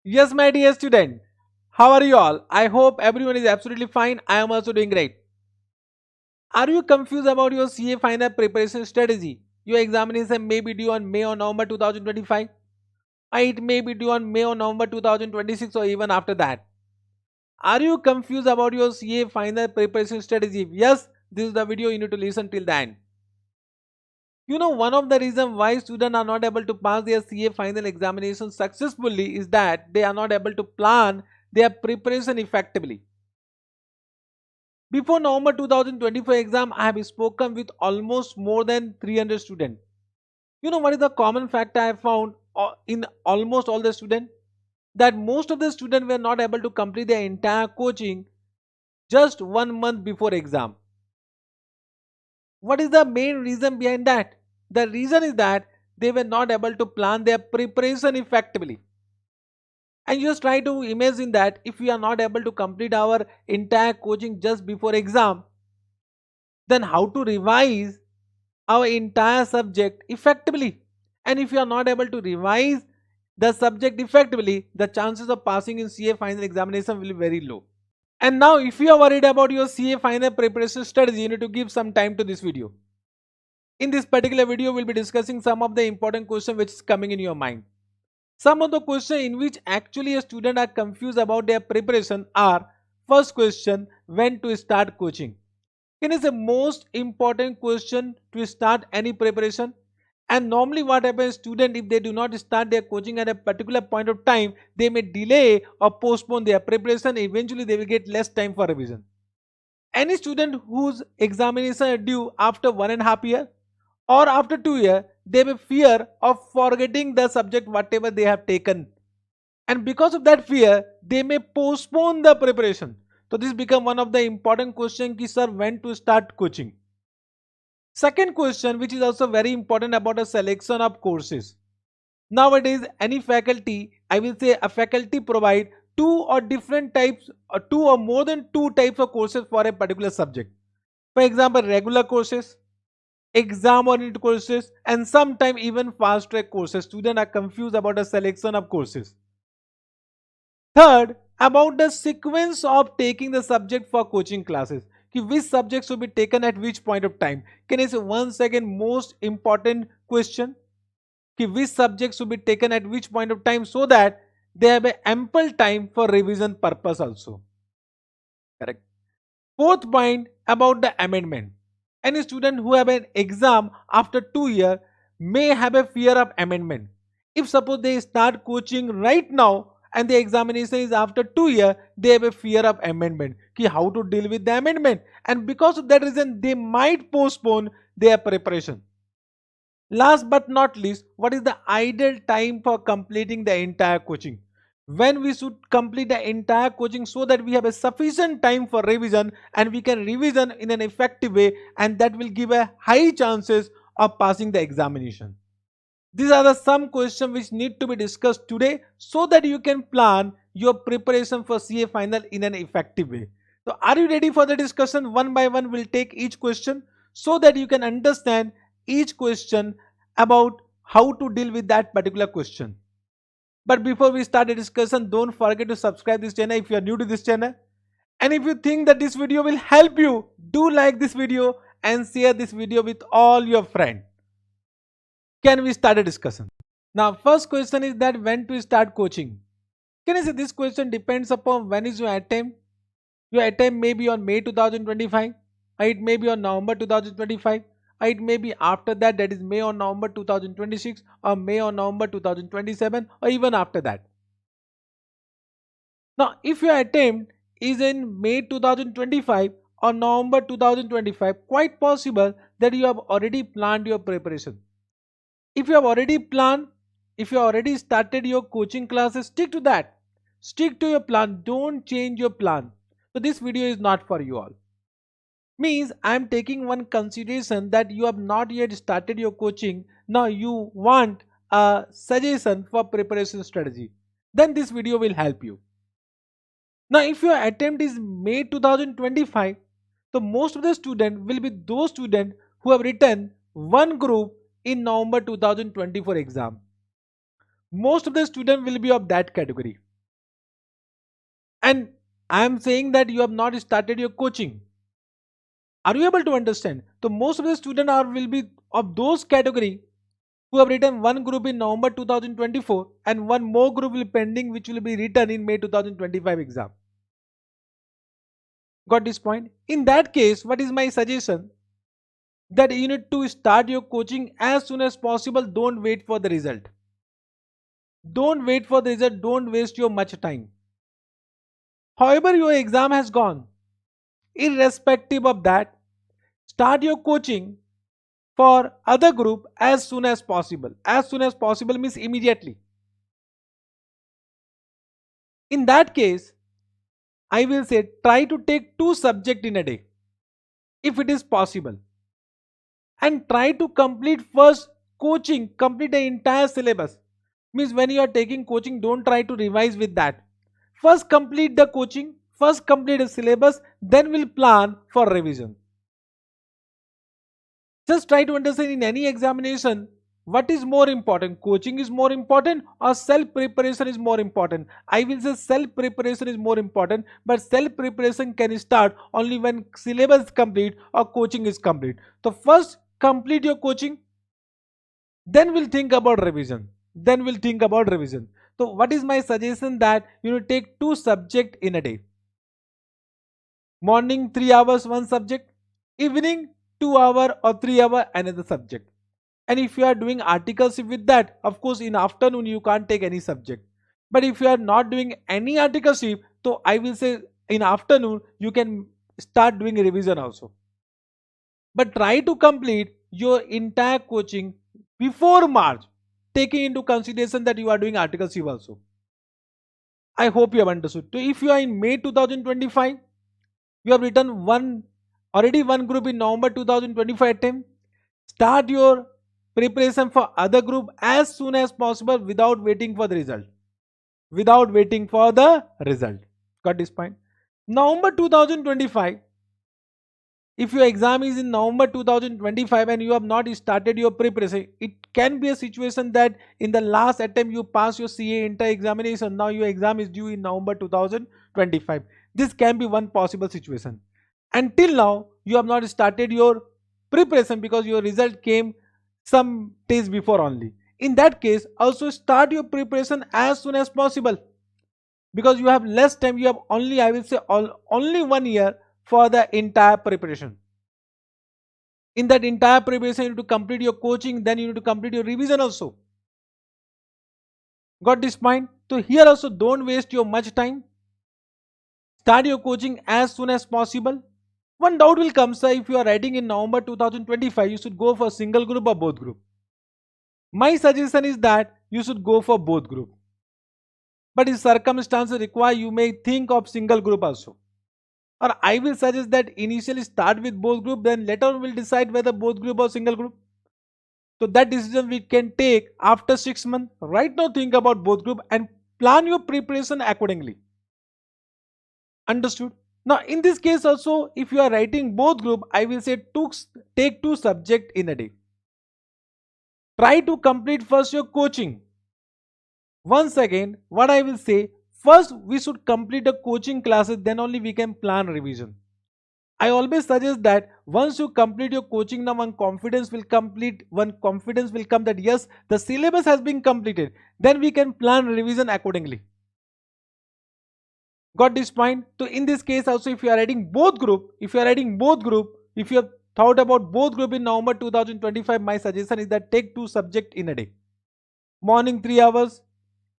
Yes, my dear student. How are you all? I hope everyone is absolutely fine. I am also doing great. Are you confused about your CA final preparation strategy? Your examination may be due on May or November 2025. Or it may be due on May or November 2026 or even after that. Are you confused about your CA final preparation strategy? Yes, this is the video you need to listen till the end. You know, one of the reasons why students are not able to pass their CA final examination successfully is that they are not able to plan their preparation effectively. Before November 2024 exam, I have spoken with almost more than 300 students. You know what is the common fact I have found in almost all the students? That most of the students were not able to complete their entire coaching just 1 month before exam. What is the main reason behind that? The reason is that they were not able to plan their preparation effectively. And you just try to imagine that if we are not able to complete our entire coaching just before exam, then how to revise our entire subject effectively? And if you are not able to revise the subject effectively, the chances of passing in CA final examination will be very low. And now if you are worried about your CA final preparation strategy, you need to give some time to this video. In this particular video, we'll be discussing some of the important questions which is coming in your mind. Some of the questions in which actually a student are confused about their preparation are: first question, when to start coaching. It is the most important question to start any preparation. And normally what happens, student, if they do not start their coaching at a particular point of time, they may delay or postpone their preparation. Eventually they will get less time for revision. Any student whose examination are due after 1.5 years or after 2 years, they may fear of forgetting the subject whatever they have taken, and because of that fear they may postpone the preparation. So this become one of the important question ki sir, when to start coaching. Second question, which is also very important, about a selection of courses. Nowadays any faculty, I will say a faculty, provide two or different types or two or more than two types of courses for a particular subject. For example, regular courses, exam oriented courses, and sometimes even fast track courses. Students are confused about the selection of courses. Third, about the sequence of taking the subject for coaching classes. Which subjects should be taken at which point of time. Can I say once again, most important question? Which subjects should be taken at which point of time, so that they have a ample time for revision purpose also. Correct. Fourth point, about the amendment. Any student who have an exam after 2 years may have a fear of amendment. If suppose they start coaching right now and the examination is after 2 years, they have a fear of amendment. How to deal with the amendment, and because of that reason they might postpone their preparation. Last but not least, what is the ideal time for completing the entire coaching? When we should complete the entire coaching, so that we have a sufficient time for revision and we can revision in an effective way, and that will give a high chances of passing the examination. These are the some questions which need to be discussed today, so that you can plan your preparation for CA final in an effective way. So are you ready for the discussion? One by one we'll take each question, so that you can understand each question about how to deal with that particular question. But before we start the discussion, don't forget to subscribe this channel if you are new to this channel. And if you think that this video will help you, do like this video and share this video with all your friends. Can we start a discussion? Now, first question is that when to start coaching. Can I say this question depends upon when is your attempt. Your attempt may be on May 2025, or it may be on November 2025, or it may be after that, that is May or November 2026, or May or November 2027, or even after that. Now, if your attempt is in May 2025 or November 2025, quite possible that you have already planned your preparation. If you have already planned, if you already started your coaching classes, stick to that. Stick to your plan. Don't change your plan. So this video is not for you all. Means I am taking one consideration that you have not yet started your coaching. Now you want a suggestion for preparation strategy. Then this video will help you. Now if your attempt is May 2025, so most of the students will be those students who have written one group in November 2024 exam. Most of the students will be of that category. And I am saying that you have not started your coaching. Are you able to understand? So most of the students are will be of those category who have written one group in November 2024 and one more group will pending which will be written in May 2025 exam. Got this point? In that case, what is my suggestion? That you need to start your coaching as soon as possible. Don't wait for the result. Don't wait for the result. Don't waste your much time. However, your exam has gone, irrespective of that, start your coaching for other group as soon as possible. As soon as possible means immediately. In that case, I will say try to take 2 subjects in a day if it is possible, and try to complete first coaching, complete the entire syllabus. Means when you are taking coaching, don't try to revise with that. First complete the coaching, first complete the syllabus, then we'll plan for revision. Just try to understand in any examination what is more important, coaching is more important or self preparation is more important. I will say self preparation is more important, but self preparation can start only when syllabus is complete or coaching is complete. So first complete your coaching, then we'll think about revision. So what is my suggestion? That you will take 2 subjects in a day. Morning 3 hours one subject, evening 2 hour or 3 hour another subject. And if you are doing articles with that, of course in afternoon you can't take any subject. But if you are not doing any articleship, so I will say in afternoon you can start doing revision also. But try to complete your entire coaching before March, taking into consideration that you are doing articleship also. I hope you have understood. So if you are in May 2025, you have written one group in November 2025 attempt, start your preparation for other group as soon as possible without waiting for the result. Got this point? November 2025, if your exam is in November 2025 and you have not started your preparation, it can be a situation that in the last attempt you pass your CA inter examination. Now your exam is due in November 2025. This can be one possible situation. Until now, you have not started your preparation because your result came some days before only. In that case, also start your preparation as soon as possible because you have less time. You have only, I will say, only 1 year for the entire preparation. In that entire preparation, you need to complete your coaching, then you need to complete your revision also. Got this point? So here also don't waste your much time. Start your coaching as soon as possible. One doubt will come, sir, if you are writing in November 2025, you should go for single group or both group. My suggestion is that you should go for both group. But if circumstances require, you may think of single group also. Or I will suggest that initially start with both group, then later on we'll decide whether both group or single group. So that decision we can take after 6 months. Right now think about both group and plan your preparation accordingly. Understood? Now in this case also, if you are writing both group, I will say take 2 subjects in a day. Try to complete first your coaching. Once again, what I will say, first we should complete the coaching classes, then only we can plan revision. I always suggest that once you complete your coaching, now one confidence will come that yes, the syllabus has been completed. Then we can plan revision accordingly. Got this point? So in this case also, if you are writing both group, if you have thought about both group in November 2025, my suggestion is that take 2 subjects in a day. Morning 3 hours,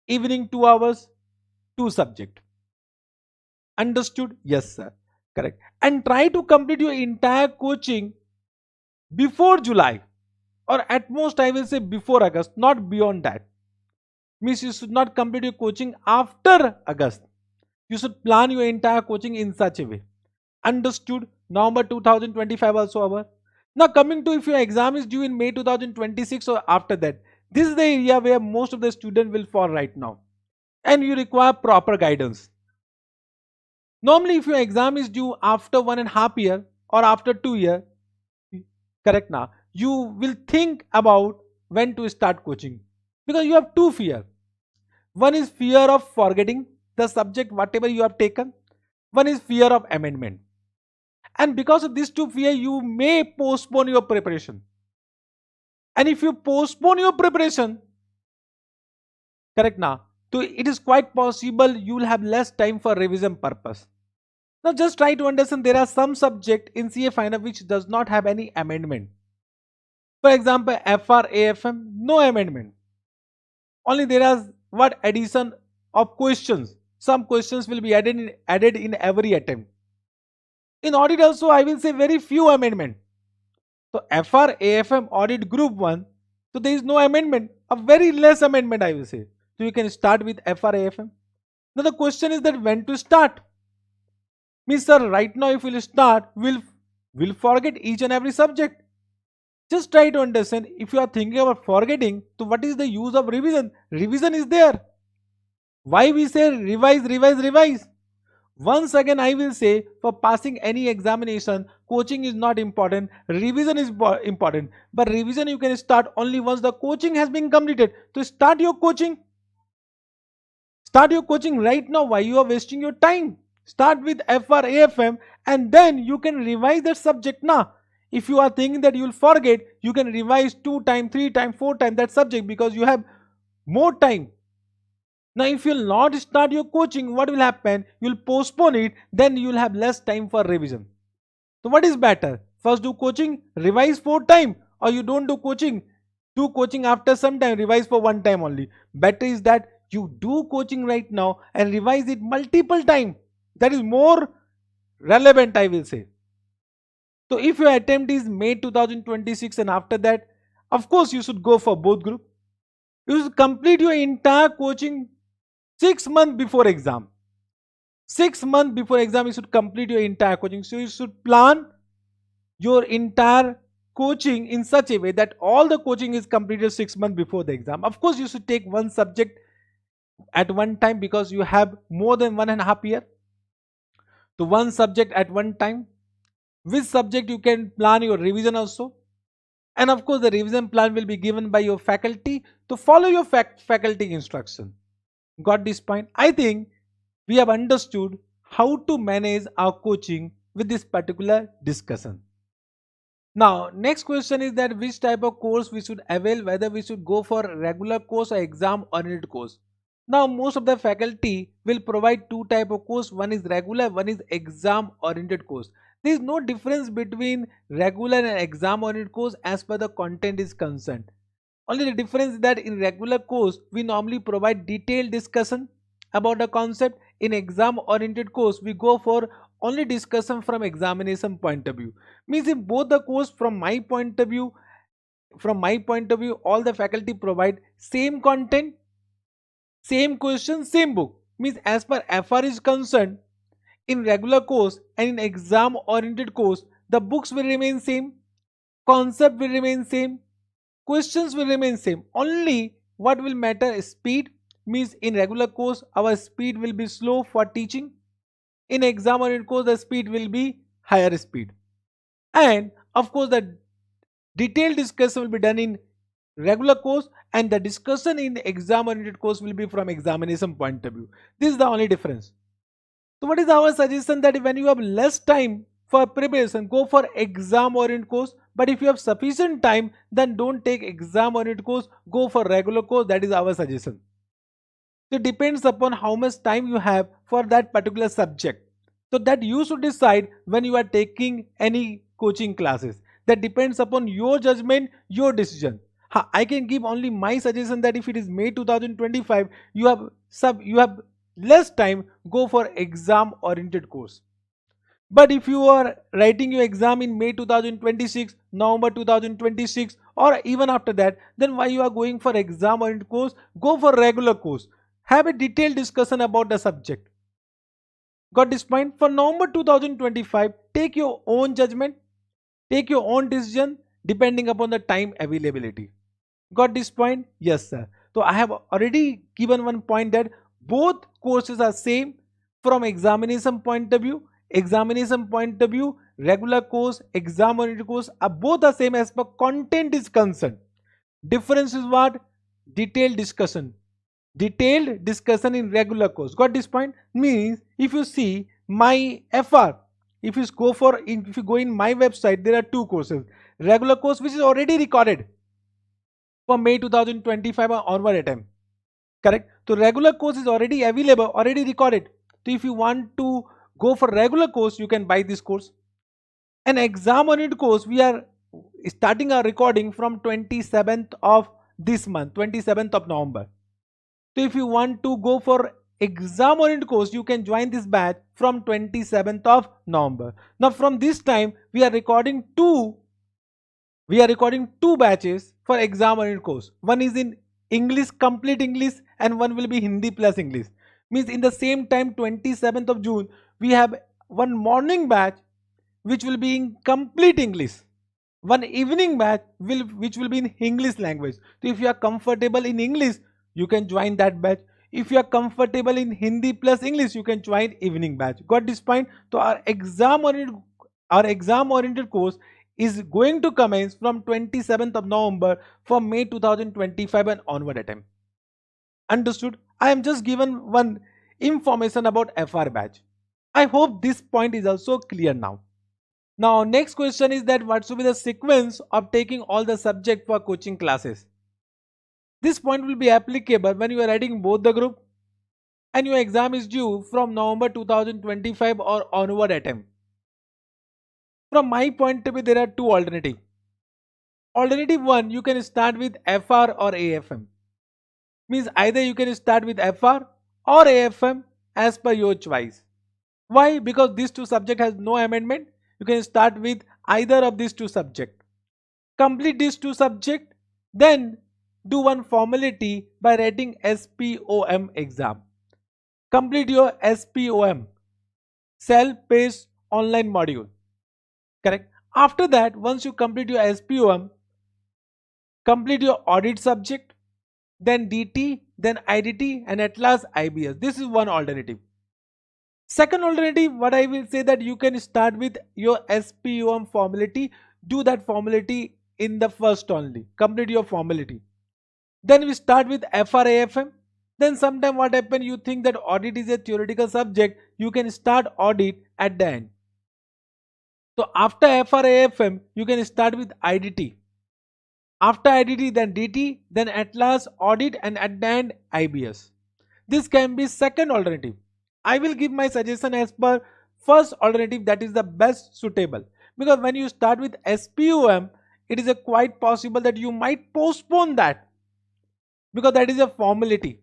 evening 2 hours, 2 subjects. Understood? Yes, sir. Correct. And try to complete your entire coaching before July, or at most I will say before August, not beyond that. Means you should not complete your coaching after August. You should plan your entire coaching in such a way. Understood? November 2025 also over. Now coming to if your exam is due in May 2026 or after that, this is the area where most of the students will fall right now. And you require proper guidance. Normally, if your exam is due after 1.5 years or after 2 years, correct now, you will think about when to start coaching because you have 2 fears. One is fear of forgetting the subject whatever you have taken. One is fear of amendment. And because of these two fear, you may postpone your preparation. And if you postpone your preparation, correct now, so it is quite possible you will have less time for revision purpose. Now just try to understand, there are some subject in CA final which does not have any amendment. For example, FRAFM, no amendment. Only there is what addition of questions. Some questions will be added in every attempt. In audit also, I will say very few amendment. So FRAFM audit group 1, so there is no amendment, a very less amendment I will say. So you can start with FRAFM. Now the question is that when to start? Means sir, right now if we'll start, we'll forget each and every subject. Just try to understand, if you are thinking about forgetting, so what is the use of revision? Revision is there. Why we say revise, revise, revise? Once again I will say, for passing any examination, coaching is not important, revision is important. But revision you can start only once the coaching has been completed. So start your coaching. Start your coaching right now. Why you are wasting your time? Start with FRAFM and then you can revise that subject now. If you are thinking that you will forget, you can revise 2 times, 3 times, 4 times that subject because you have more time. Now if you will not start your coaching, what will happen? You will postpone it, then you will have less time for revision. So what is better? First do coaching, revise 4 times, or you don't do coaching. Do coaching after some time, revise for 1 time only. Better is that you do coaching right now and revise it multiple times. That is more relevant I will say. So if your attempt is May 2026 and after that, of course you should go for both group. You should complete your entire coaching 6 months before exam. 6 months before exam you should complete your entire coaching. So you should plan your entire coaching in such a way that all the coaching is completed 6 months before the exam. Of course you should take one subject at one time because you have more than 1.5 years. So one subject at one time. Which subject you can plan your revision also. And of course the revision plan will be given by your faculty. To follow your faculty instruction. Got this point? I think we have understood how to manage our coaching with this particular discussion. Now next question is that which type of course we should avail, whether we should go for regular course or exam oriented course. Now most of the faculty will provide 2 type of course, one is regular, one is exam oriented course. There is no difference between regular and exam oriented course as per the content is concerned. Only the difference is that in regular course we normally provide detailed discussion about the concept. In exam oriented course we go for only discussion from examination point of view. Means in both the course, from my point of view, all the faculty provide same content, same question, same book. Means as per FR is concerned, in regular course and in exam oriented course, the books will remain same, concept will remain same, questions will remain same. Only what will matter is speed. Means in regular course our speed will be slow for teaching. In exam oriented course the speed will be higher speed. And of course the detailed discussion will be done in regular course and the discussion in exam oriented course will be from examination point of view. This is the only difference. So what is our suggestion? That when you have less time for preparation, go for exam oriented course. But if you have sufficient time, then don't take exam oriented course, go for regular course. That is our suggestion. So it depends upon how much time you have for that particular subject. So that you should decide when you are taking any coaching classes. That depends upon your judgment, your decision. I can give only my suggestion that if it is May 2025, you have less time, go for exam oriented course. But if you are writing your exam in May 2026, November 2026 or even after that, then why you are going for exam oriented course? Go for regular course. Have a detailed discussion about the subject. Got this point? For November 2025, take your own judgment, take your own decision depending upon the time availability. Got this point? Yes sir. So I have already given one point that both courses are same from examination point of view. Regular course, exam oriented course are both the same as per content is concerned. Difference is what? Detailed discussion. Detailed discussion in regular course. Got this point? Means if you see my FR, if you go in my website, there are two courses. Regular course which is already recorded for May 2025 or onward attempt. Correct? So regular course is already available, already recorded. So if you want to go for regular course, you can buy this course. An exam oriented course, we are starting our recording from 27th of this month, 27th of November. So if you want to go for exam oriented course, you can join this batch from 27th of November. Now from this time, we are recording two batches for exam oriented course. One is in English, complete English, and one will be Hindi plus English. Means in the same time, 27th of June, we have one morning batch which will be in complete English. One evening batch which will be in English language. So if you are comfortable in English, you can join that batch. If you are comfortable in Hindi plus English, you can join evening batch. Got this point? So our exam oriented course is going to commence from 27th of November for May 2025 and onward attempt. Understood? I am just given one information about FR batch. I hope this point is also clear now. Now next question is that what should be the sequence of taking all the subject for coaching classes? This point will be applicable when you are writing both the group and your exam is due from November 2025 or onward attempt. From my point of view, there are two alternatives. Alternative 1, you can start with FR or AFM. Means either you can start with FR or AFM as per your choice. Why? Because these two subjects has no amendment. You can start with either of these two subjects. Complete these two subjects, then do one formality by writing SPOM exam. Complete your SPOM, self-paced online module. Correct? After that, once you complete your SPOM, complete your audit subject, then DT, then IDT, and at last IBS. This is one alternative. Second alternative, what I will say that you can start with your SPOM formality, do that formality in the first only, complete your formality. Then we start with FRAFM. Then sometime what happen, you think that audit is a theoretical subject, you can start audit at the end. So after FRAFM, you can start with IDT. After IDT, then DT, then at last audit, and at the end IBS. This can be second alternative. I will give my suggestion as per first alternative, that is the best suitable. Because when you start with SPOM, it is a quite possible that you might postpone that, because that is a formality.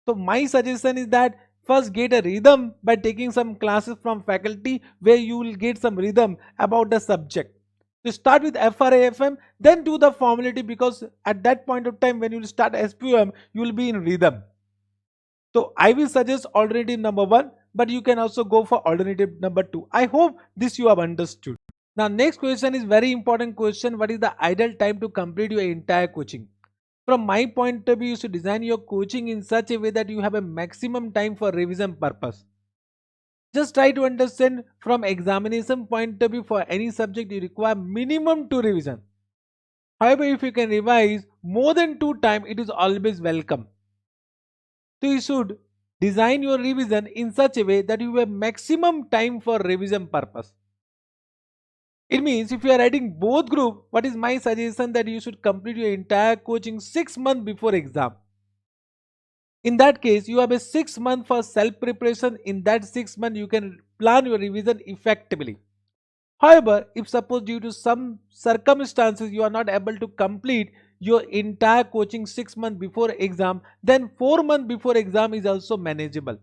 So my suggestion is that first get a rhythm by taking some classes from faculty where you will get some rhythm about the subject. So start with FRAFM, then do the formality, because at that point of time when you start SPOM, you will be in rhythm. So I will suggest alternative number 1, but you can also go for alternative number 2. I hope this you have understood. Now next question is very important question. What is the ideal time to complete your entire coaching? From my point of view, you should design your coaching in such a way that you have a maximum time for revision purpose. Just try to understand from examination point of view, for any subject you require minimum 2 revision. However, if you can revise more than 2 times, it is always welcome. So you should design your revision in such a way that you have maximum time for revision purpose. It means if you are writing both group, what is my suggestion, that you should complete your entire coaching 6 months before exam. In that case, you have a 6 months for self preparation. In that 6 months, you can plan your revision effectively. However, if suppose due to some circumstances you are not able to complete your entire coaching 6 months before exam, then 4 months before exam is also manageable.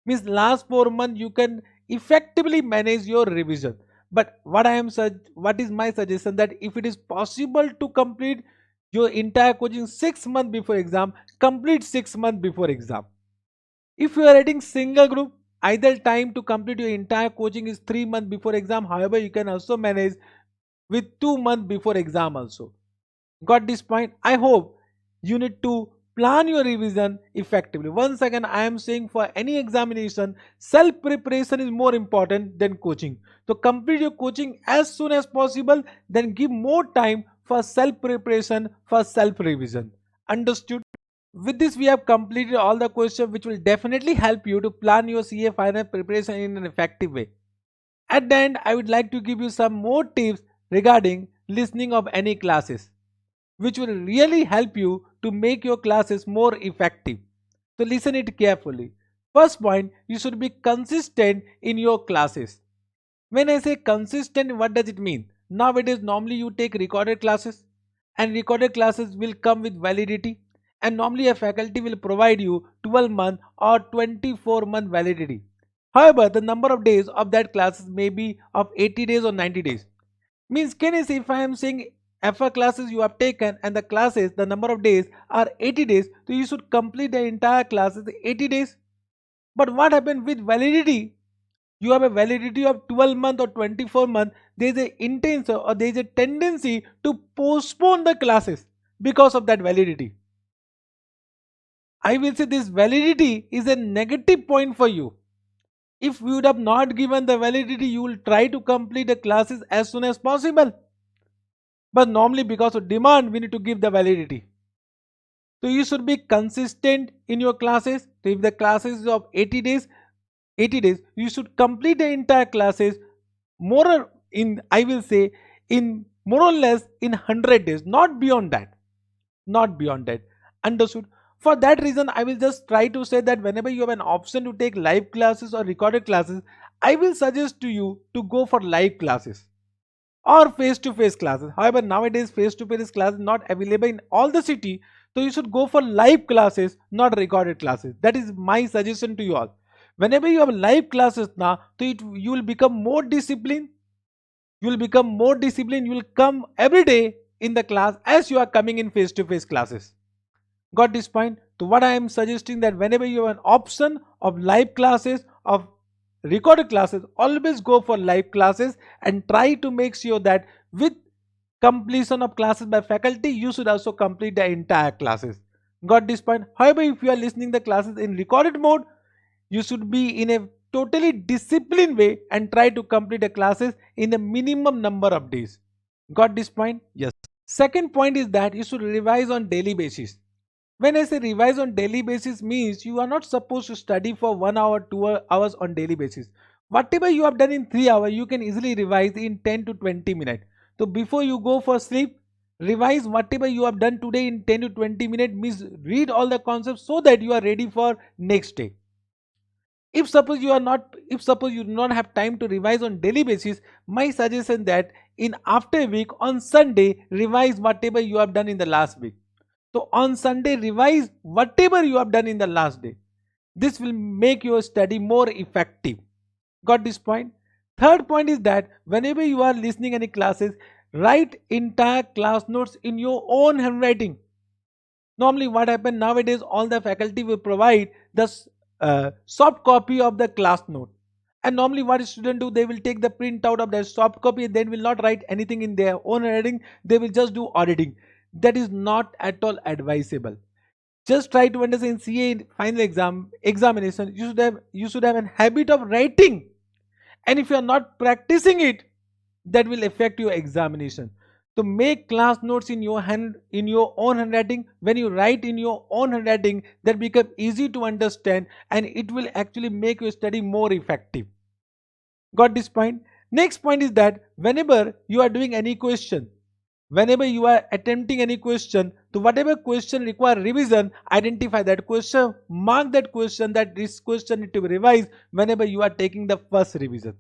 Means last 4 months you can effectively manage your revision. But what is my suggestion, that if it is possible to complete your entire coaching 6 months before exam, complete 6 months before exam. If you are writing single group, ideal time to complete your entire coaching is 3 months before exam. However, you can also manage with 2 months before exam also. Got this point? I hope you need to plan your revision effectively. Once again, I am saying for any examination, self preparation is more important than coaching. So complete your coaching as soon as possible, then give more time for self preparation, for self revision. Understood? With this, we have completed all the questions which will definitely help you to plan your CA final preparation in an effective way. At the end, I would like to give you some more tips regarding listening of any classes, which will really help you to make your classes more effective. So listen it carefully. First point, you should be consistent in your classes. When I say consistent, what does it mean? Nowadays, normally you take recorded classes, and recorded classes will come with validity, and normally a faculty will provide you 12-month or 24-month validity. However, the number of days of that classes may be of 80 days or 90 days. Means, can I say, if I am saying FA classes you have taken and the classes, the number of days are 80 days, so you should complete the entire classes 80 days. But what happened with validity? You have a validity of 12 month or 24 month. There is a intention or there is a tendency to postpone the classes because of that validity. I will say this validity is a negative point for you. If you would have not given the validity, you will try to complete the classes as soon as possible. But normally, because of demand, we need to give the validity. So you should be consistent in your classes. So if the classes is of 80 days, you should complete the entire classes more in, I will say, in more or less in 100 days, not beyond that. Not beyond that. Understood? For that reason, I will just try to say that whenever you have an option to take live classes or recorded classes, I will suggest to you to go for live classes or face-to-face classes. However, nowadays face-to-face classes not available in all the city, so you should go for live classes, not recorded classes. That is my suggestion to you all. Whenever you have live classes now, so you will become more disciplined. You will become more disciplined. You will come every day in the class as you are coming in face-to-face classes. Got this point? So what I am suggesting, that whenever you have an option of live classes, of recorded classes, always go for live classes and try to make sure that with completion of classes by faculty, you should also complete the entire classes. Got this point? However, if you are listening the classes in recorded mode, you should be in a totally disciplined way and try to complete the classes in a minimum number of days. Got this point? Yes. Second point is that you should revise on daily basis. When I say revise on daily basis, means you are not supposed to study for 1 hour, 2 hours on daily basis. Whatever you have done in 3 hours, you can easily revise in 10 to 20 minutes. So before you go for sleep, revise whatever you have done today in 10 to 20 minutes, means read all the concepts so that you are ready for next day. If suppose you do not have time to revise on daily basis, my suggestion that in after a week on Sunday, revise whatever you have done in the last week. So on Sunday, revise whatever you have done in the last day. This will make your study more effective. Got this point? Third point is that whenever you are listening any classes, write entire class notes in your own handwriting. Normally what happens nowadays, all the faculty will provide the soft copy of the class note. And normally what students do, they will take the print out of their soft copy and they will not write anything in their own handwriting. They will just do auditing. That is not at all advisable. Just try to understand CA final examination. You should have a habit of writing, and if you are not practicing it, that will affect your examination. So make class notes in your own handwriting. When you write in your own handwriting, that becomes easy to understand, and it will actually make your study more effective. Got this point? Next point is that whenever you are doing any question, whenever you are attempting any question, to whatever question require revision, identify that question, mark that question, that this question need to be revised whenever you are taking the first revision.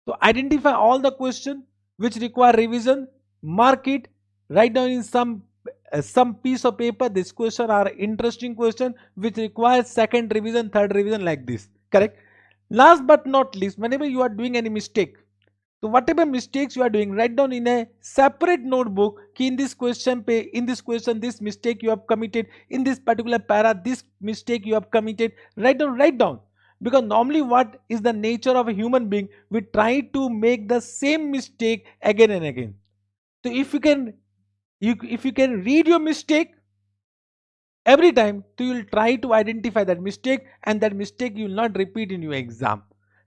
So identify all the question which require revision, mark it, write down in some piece of paper, this question are interesting question which requires second revision, third revision, like this. Correct? Last but not least, whenever you are doing any mistake, so whatever mistakes you are doing, write down in a separate notebook. In this question, this mistake you have committed. In this particular para, this mistake you have committed. Write down. Because normally, what is the nature of a human being? We try to make the same mistake again and again. So if you can read your mistake every time, so you will try to identify that mistake, and that mistake you will not repeat in your exam.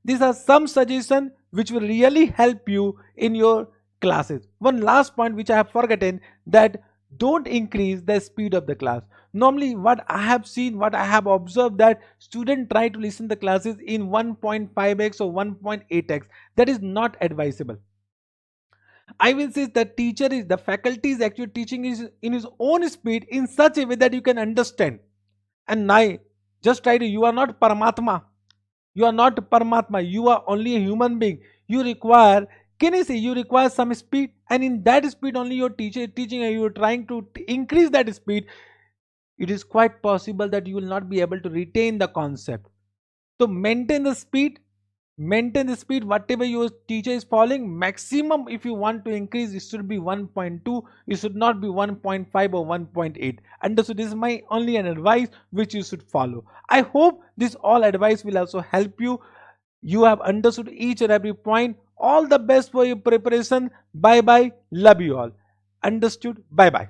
These are some suggestions which will really help you in your classes. One last point which I have forgotten, that Don't increase the speed of the class. Normally what I have seen, what I have observed, that students try to listen the classes in 1.5x or 1.8x. That is not advisable. I will say the faculty is actually teaching is in his own speed in such a way that you can understand. And now, just try to, you are not Paramatma. You are not Paramatma. You are only a human being. You require, can I say, you require some speed, and in that speed only your teacher is teaching, and you are trying to increase that speed. It is quite possible that you will not be able to retain the concept. So maintain the speed whatever your teacher is following. Maximum, if you want to increase, it should be 1.2, it should not be 1.5 or 1.8. Understood? This is my only an advice which you should follow. I hope this all advice will also help you. You have understood each and every point. All the best for your preparation. Bye bye, love you all. Understood? Bye bye.